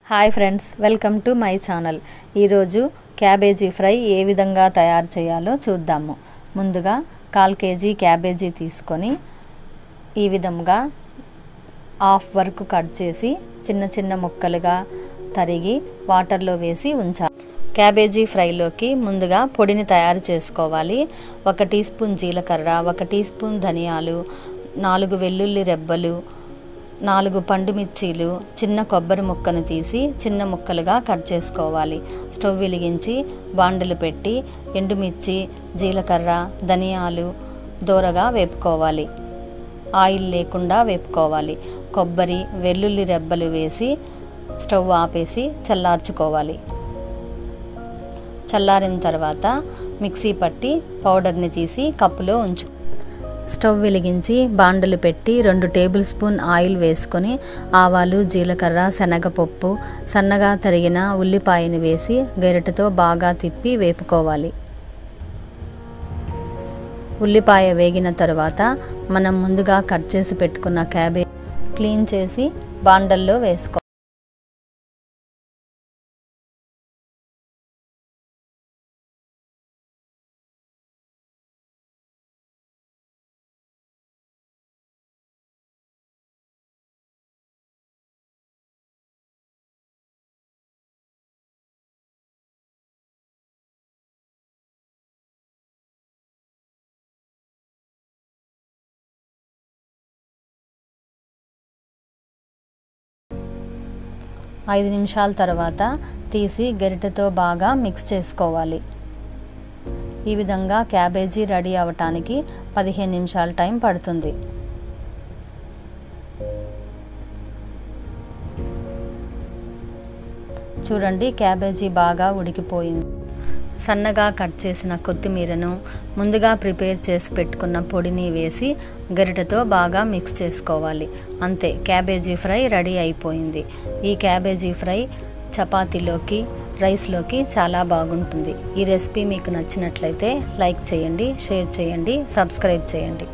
Hi friends, welcome to my channel. ఈరోజు cabbage fry ఏ విధంగా తయారు చేయాలో చూద్దాము. ముందుగా 1/4 కేజీ క్యాబేజీ తీసుకొని ఈ విధంగా హాఫ్ వరకు కట్ చేసి చిన్న చిన్న ముక్కలుగా తరిగి వాటర్లో వేసి ఉంచాలి. క్యాబేజీ ఫ్రైలోకి ముందుగా పొడిని తయారు చేసుకోవాలి. 1 టీ స్పూన్ జీలకర్ర, 1 టీ స్పూన్ ధనియాలు, 4 వెల్లుల్లి రెబ్బలు, 4 పండు మిర్చీలు, చిన్న కొబ్బరి ముక్కను తీసి చిన్న ముక్కలుగా కట్ చేసుకోవాలి. స్టవ్ వెలిగించి బాండలు పెట్టి ఎండుమిర్చి, జీలకర్ర, ధనియాలు దోరగా వేపుకోవాలి. ఆయిల్ లేకుండా వేపుకోవాలి. కొబ్బరి, వెల్లుల్లి రెబ్బలు వేసి స్టవ్ ఆపేసి చల్లార్చుకోవాలి. చల్లారిన తర్వాత మిక్సీ పట్టి పౌడర్ని తీసి కప్పులో ఉంచు. స్టవ్ వెలిగించి బాండలు పెట్టి 2 టేబుల్ స్పూన్ ఆయిల్ వేసుకొని ఆవాలు, జీలకర్ర, శనగపప్పు, సన్నగా తరిగిన ఉల్లిపాయను వేసి గరిటెతో బాగా తిప్పి వేపుకోవాలి. ఉల్లిపాయ వేగిన తర్వాత మనం ముందుగా కట్ చేసి పెట్టుకున్న క్యాబేజీ క్లీన్ చేసి బాండల్లో వేసుకోవాలి. ఐదు నిమిషాల తర్వాత తీసి గరిటెతో బాగా మిక్స్ చేసుకోవాలి. ఈ విధంగా క్యాబేజీ రెడీ అవ్వటానికి 15 నిమిషాల టైం పడుతుంది. చూడండి, క్యాబేజీ బాగా ఉడికిపోయింది. సన్నగా కట్ చేసిన కొత్తిమీరను, ముందుగా ప్రిపేర్ చేసి పెట్టుకున్న పొడిని వేసి గరిటెతో బాగా మిక్స్ చేసుకోవాలి. అంతే, క్యాబేజీ ఫ్రై రెడీ అయిపోయింది. ఈ క్యాబేజీ ఫ్రై చపాతీలోకి, రైస్లోకి చాలా బాగుంటుంది. ఈ రెసిపీ మీకు నచ్చినట్లయితే లైక్ చేయండి, షేర్ చేయండి, సబ్స్క్రైబ్ చేయండి.